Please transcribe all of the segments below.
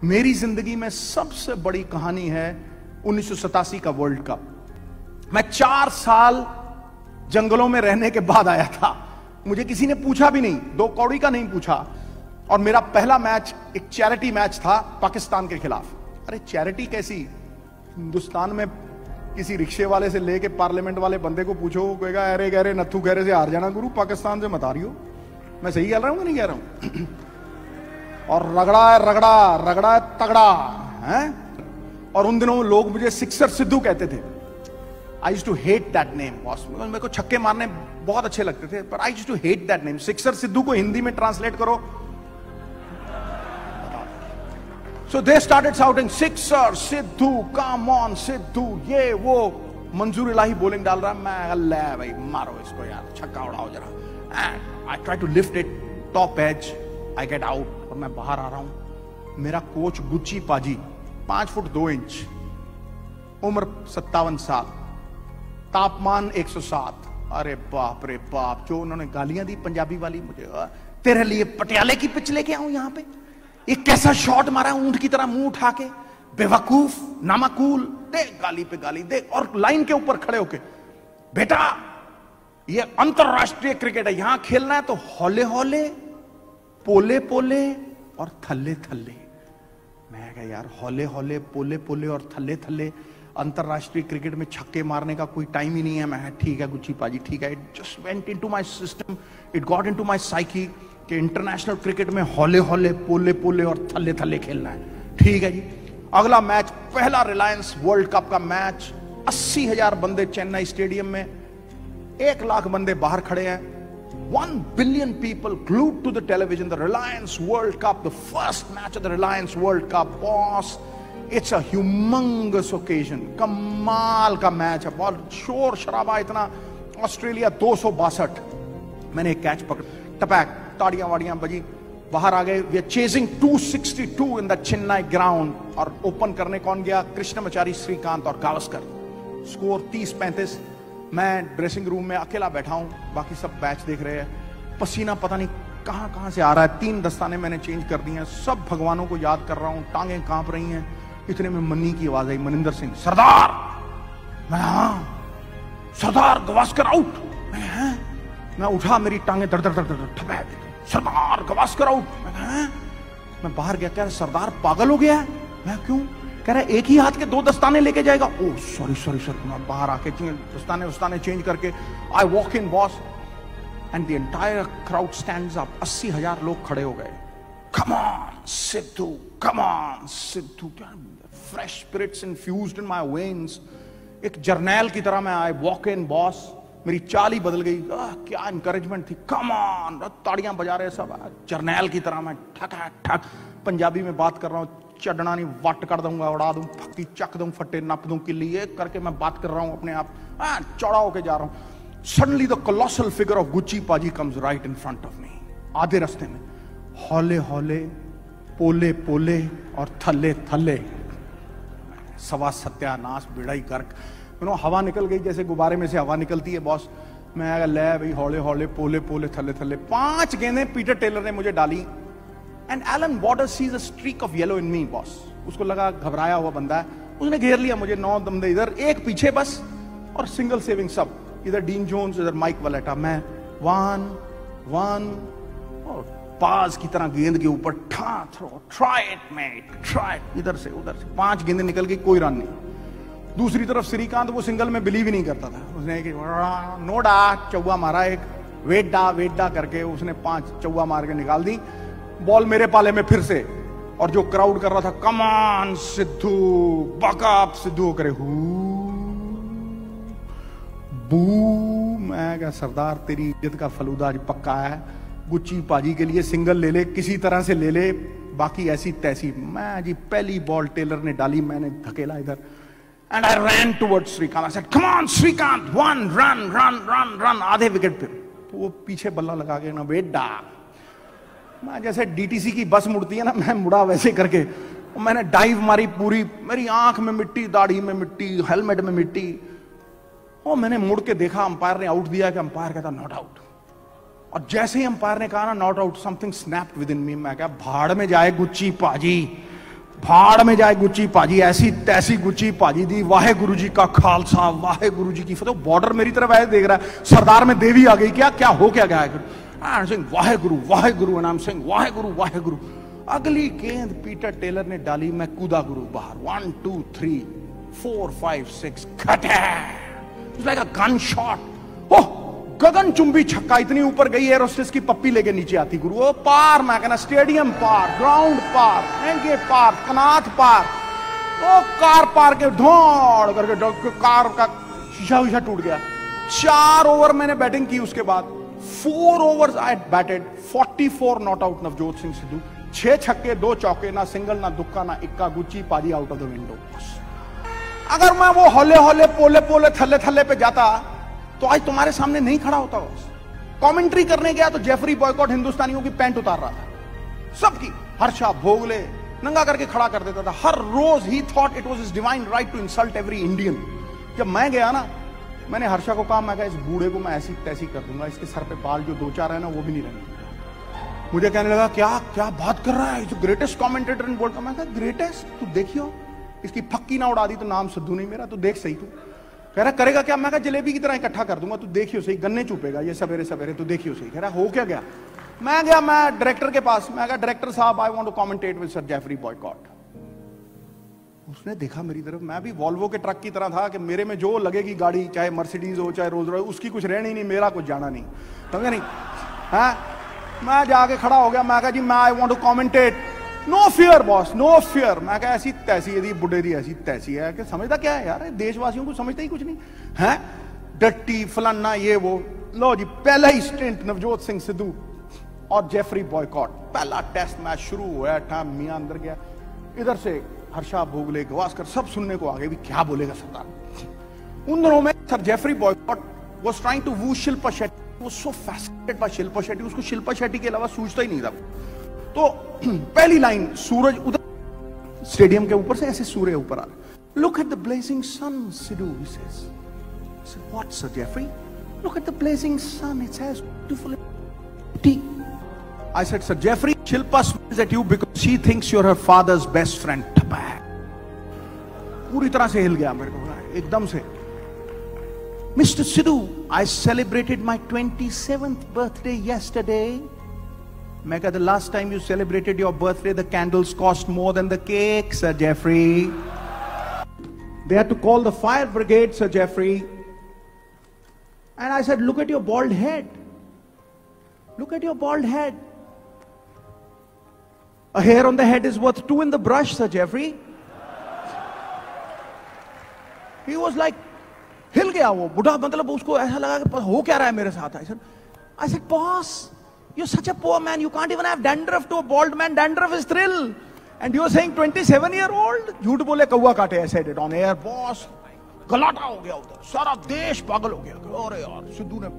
मेरी जिंदगी में सबसे बड़ी कहानी है 1987 का वर्ल्ड कप। मैं 4 साल जंगलों में रहने के बाद आया था। मुझे किसी ने पूछा भी नहीं, 2 कौड़ी का नहीं पूछा। और मेरा पहला मैच एक चैरिटी मैच था पाकिस्तान के खिलाफ। अरे चैरिटी कैसी? हिंदुस्तान में किसी रिक्शे वाले से लेके पार्लियामेंट वाले बंदे को पूछो, वो कहेगा अरे गहरे नथु गहरे से हार जाना गुरु, पाकिस्तान से मत हारियो। मैं सही कह रहा हूं कि नहीं कह रहा हूं? और रगड़ा है रगड़ा, रगड़ा है तगड़ा है। और उन दिनों लोग मुझे सिक्सर सिद्धू कहते थे। I used to hate that name boss. मेरे को छक्के मारने बहुत अच्छे लगते थे, पर I used to hate that name. Sixer Sidhu को हिंदी में ट्रांसलेट करो। So they started shouting, Sixer, Sidhu, come on, Sidhu, ये वो। मंजूर इलाही बॉलिंग डाल रहा है, मैं अल्लाह भाई मारो इसको यार, छक्का उड़ाओ जरा। And I try to lift it, top edge, I get out, और मैं बाहर आ रहा हूं। मेरा कोच गुच्ची पाजी, 5 फुट 2 इंच, उम्र 57 साल, तापमान 107। अरे बाप रे बाप, जो उन्होंने गालियां दी पंजाबी वाली मुझे, तेरे लिए पटियाले की पिच लेके आऊं यहां पे, एक कैसा शॉट मारा ऊंट की तरह मुंह उठा के, बेवकूफ, नामाकूल, दे गाली पे गाली दे। और लाइन के ऊपर खड़े होके, बेटा ये अंतरराष्ट्रीय क्रिकेट है, यहां खेलना है तो हौले हौले, पोले पोले और थल्ले थल्ले। मैं कहा यार हौले हौले, पोले पोले और थल्ले थल्ले, अंतरराष्ट्रीय क्रिकेट में छक्के मारने का कोई टाइम ही नहीं है। मैं ठीक है गुच्ची पाजी, ठीक है। It just went into my system, it got into my psyche कि इंटरनेशनल क्रिकेट में हौले हौले, पोले पोले और थल्ले थल्ले खेलना है। ठीक है जी। अगला मैच, पहला रिलायंस वर्ल्ड कप का मैच, 80,000 बंदे चेन्नई स्टेडियम में, 1 लाख बंदे बाहर खड़े हैं। 1 billion people glued to the television. The Reliance World Cup, the first match of the Reliance World Cup, boss. It's a humongous occasion. कमाल का मैच है, बहुत शोर शराबा इतना। ऑस्ट्रेलिया 262। मैंने एक कैच पकड़, टपैक, ताड़ियां वाड़ियां बजी, बाहर आ गए। We are chasing 262 in the Chennai ground. और ओपन करने कौन गया? कृष्णमचारी, श्रीकांत और गावस्कर। स्कोर 30-35। मैं ड्रेसिंग रूम में अकेला बैठा हूं, बाकी सब मैच देख रहे हैं। पसीना पता नहीं कहां कहां से आ रहा है। 3 दस्ताने मैंने चेंज कर दिए हैं, सब भगवानों को याद कर रहा हूं, टांगें कांप रही हैं। इतने में मन्नी की आवाज आई, मनिंदर सिंह, सरदार। मैं हाँ सरदार, गवास्कर आउट। मैं उठा, मेरी टांगें दर दर दर दर ठपैक, सरदार गवास्कर आउट। मैं बाहर गया, कह रहा सरदार पागल हो गया है। मैं क्यों? कह रहा एक ही हाथ के 2 दस्ताने लेके जाएगा। Oh sorry sorry sir. मैं बाहर आके दस्ताने चेंज करके I walk in boss, and the entire crowd stands up. 80,000 लोग खड़े हो गए। Come on Sidhu, come on Sidhu. Fresh spirits infused in my veins. एक जर्नैल की तरह मैं आई वॉक इन बॉस। मेरी चाल ही बदल गई। क्या इंकरेजमेंट थी। कम ऑन, ताड़ियां बजा रहे सब। जर्नैल की तरह मैं ठक ठक पंजाबी में बात कर रहा हूं। चढ़ना नहीं, वट कर दूंगा, उड़ा दूं, फक्की चक दूं, फटे नप दूं, किली, एक करके मैं बात कर रहा हूं अपने आप, चौड़ा होके जा रहा हूं। Suddenly the colossal figure of Gucci paaji comes right in front of me. आधे रास्ते में हौले हौले, पोले पोले और थल्ले थल्ले। सवा सत्यानाश, बेड़ाई गर्क। हवा निकल गई जैसे गुब्बारे में से हवा निकलती है बॉस। मैं ले भाई हौले हौले, पोले पोले, थल्ले थल्ले। 5 गेंदें पीटर टेलर ने मुझे डाली। And Allan Border sees a streak of yellow in me boss. उसको लगा घबराया हुआ बंदा है, उसने घेर लिया मुझे। 9 बंदे इधर, एक पीछे बस, और सिंगल सेविंग सब। इधर डीन जोन्स, इधर माइक वलेटा। मैं 1 और पास की तरह गेंद के ऊपर throw, try it mate, try. इधर से उधर से 5 गेंदें निकल गई, कोई रन नहीं। दूसरी तरफ श्रीकांत, वो सिंगल में बिलीव ही नहीं करता था। उसने नोडा चौवा मारा, एक वेड्डा करके उसने 5 चौवा मार के निकाल दी। बॉल मेरे पाले में फिर से। और जो क्राउड कर रहा था, कम ऑन सिद्धू, बकअप सिद्धू करे, बू। मैं क्या सरदार, तेरी इज्जत का फलूदा आज पक्का है। गुच्ची पाजी के लिए सिंगल ले ले, किसी तरह से ले ले, बाकी ऐसी तैसी। मैं जी पहली बॉल टेलर ने डाली, मैंने धकेला इधर। And I ran towards Srikanth. I said, "Come on, Srikanth, 1 run, run, run, run." आधे विकेट पे तो वो पीछे बल्ला लगा के ना बेटा, मैं जैसे डीटीसी की बस मुड़ती है ना, मैं मुड़ा वैसे करके। मैंने डाइव मारी पूरी, मेरी आंख में मिट्टी, दाढ़ी में मिट्टी, हेलमेट में मिट्टी। और मैंने मुड़ के देखा, अंपायर ने आउट दिया कि अंपायर कहता नॉट आउट। और जैसे ही अंपायर ने कहा ना not out, something snapped within me. मैं क्या भाड़ में जाए गुच्ची पाजी, भाड़ में जाए गुच्ची पाजी, ऐसी तैसी गुच्ची पाजी दी। वाहे गुरु जी का खालसा, वाहे गुरु जी की फतेह। बॉर्डर मेरी तरफ ऐसे देख रहा है, सरदार में देवी आ गई क्या, क्या हो क्या गया है? वाहे गुरु नाम सिंह, वाहे गुरु। अगली गेंद पीटर टेलर ने डाली, मैं कूदा गुरु बाहर। 1 2 3 4 5 6 खटे लाइक अ गन शॉट। ओह, गगन चुंबी छक्का, इतनी ऊपर गई एयर होस्टेस की पप्पी लेके नीचे आती गुरु। ओ पार, मैं कहना स्टेडियम पार, ग्राउंड पार, महंगे पार, कनाथ पार, ओ कार पार के धौड़ करके कार का शीशा विशा टूट गया। 4 ओवर मैंने बैटिंग की, उसके बाद 4 overs I batted, 44 not out Navjot Singh Sidhu. 6 छक्के 2 चौके, ना सिंगल ना दुक्का ना इक्का, गुच्ची पाजी आउट ऑफ द विंडो। अगर मैं वो हौले हौले पोले पोले थल्ले थल्ले पे जाता तो आज तुम्हारे सामने नहीं खड़ा होता। कमेंट्री करने गया तो जेफरी बॉयकॉट हिंदुस्तानियों की पैंट उतार रहा था, सबकी। हर्षा भोगले नंगा करके खड़ा कर देता था हर रोज। He thought it was his divine right to insult every Indian. जब मैं गया ना, मैंने हर्षा को कहा, मैं कहा इस बूढ़े को मैं ऐसी तैसी कर दूंगा, इसके सर पे बाल जो 2-4 है ना वो भी नहीं रहेंगे। मुझे कहने लगा क्या क्या बात कर रहा है, जो ग्रेटेस्ट कमेंटेटर इन बोलता। मैं कहा ग्रेटेस्ट, तू देखियो, इसकी फक्की ना उड़ा दी तो नाम सिद्धू नहीं मेरा, तू देख सही। तू कह रहा करेगा क्या? मैं कहा जलेबी की तरह इकट्ठा कर दूंगा, तू देखियो सही, गन्ने चुपेगा ये सवेरे सवेरे, तू देखियो सही। कह रहा हो क्या गया? मैं गया, मैं डायरेक्टर के पास, मैं कहा डायरेक्टर साहब I want to commentate with sir Geoffrey Boycott. उसने देखा मेरी तरफ, मैं भी वॉल्वो के ट्रक की तरह था कि मेरे में जो लगेगी गाड़ी, चाहे मर्सिडीज हो चाहे रोल्स रॉयस, उसकी कुछ रहनी नहीं, मेरा कुछ जाना नहीं, समझे नहीं? हाँ, मैं जाके खड़ा हो गया, मैं कहा जी मैं I want to commentate. No fear boss, no fear. मैं कहा ऐसी तैसी यदि बुढ़े दी ऐसी तैसी है कि समझता क्या है यार, देशवासियों को समझता ही कुछ नहीं है। डट्टी फलाना ये वो। लो जी, पहला ही स्टिंट नवजोत सिंह सिद्धू और जेफरी बॉयकॉट, पहला टेस्ट मैच शुरू हुआ। मियां अंदर गया, इधर से हर्षा भोगले गवास्कर सब सुनने को आ गए भी क्या बोलेगा सरदार। उन दिनों में sir Geoffrey Boycott was trying to woo Shilpa Shetty, वो so fascinated by Shilpa Shetty, उसको शिल्पा शेट्टी के अलावा सूझता ही नहीं था। तो पहली लाइन, सूरज उधर स्टेडियम के ऊपर से ऐसे सूर्य ऊपर आ रहा। Look at the blazing sun Sidhu, he says. What sir Geoffrey? Look at the blazing sun, it's as beautiful tea. I said, Sir Jeffrey, Shilpa smiles at you because she thinks you're her father's best friend. पूरी तरह से हिल गया मेरे को एकदम से। Mr. Sidhu, I celebrated my 27th birthday yesterday. मैं कहता, the last time you celebrated your birthday, the candles cost more than the cake, Sir Jeffrey. They had to call the fire brigade, Sir Jeffrey. And I said, look at your bald head. Look at your bald head. A hair on the head is worth 2 in the brush, Sir Jeffrey. He was like, हिल गया वो बुढ़ा, मतलब उसको ऐसा लगा कि हो क्या रहा है मेरे साथ। I said, boss, you're such a poor man, you can't even have dandruff to a bald man. Dandruff is thrill. And you're saying 27-year-old? झूठ बोले कौवा काटे, I said it on air. Boss, गलाटा हो गया उधर, सारा देश पागल हो गया। अरे यार, सिद्धू ने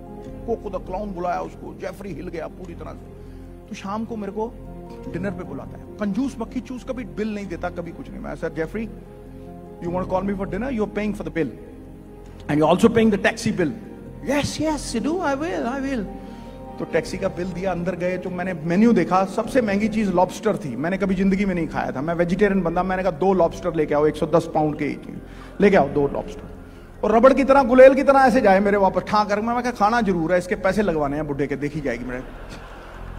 कोको द क्लाउन बुलाया उसको, जेफरी हिल गया पूरी तरह से। तो शाम को मेरे को डिनर पे बुलाता है, कंजूस मक्खी चूस, कभी बिल नहीं देता, कभी कुछ नहीं। मैं sir Geoffrey, you want to call me for dinner, you are paying for the bill and you also paying the taxi bill. Yes yes Sidhu, I will. तो टैक्सी का बिल दिया, अंदर गए तो मैंने मेन्यू देखा, सबसे महंगी चीज लॉबस्टर थी, मैंने कभी जिंदगी में नहीं खाया था, मैं वेजिटेरियन बंदा। मैंने कहा 2 लॉबस्टर लेके आओ, 110 पाउंड के लेके आओ 2 लॉबस्टर। और रबड़ की तरह, गुलेल की तरह ऐसे जाए मेरे वापस ठा कर। मैं खाना जरूर है, इसके पैसे लगवाने हैं बुड्ढे के, देखी जाएगी मेरे।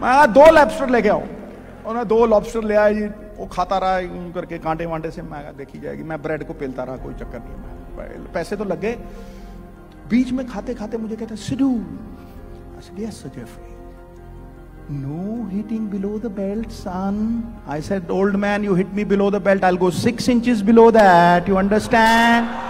मैं 2 लॉबस्टर लेके आओ, और मैं 2 लॉबस्टर ले आया जी। वो खाता रहा यूं करके कांटे वांटे से, मैं देखी जाएगी। मैं ब्रेड को पेलता रहा, कोई चक्कर नहीं, पैसे तो लग गए। बीच में खाते खाते मुझे कहता Sidhu, yes Sir Jeffrey, no hitting below the belt son. I said, old man, you hit me below the belt, I'll go 6 inches below that, you understand?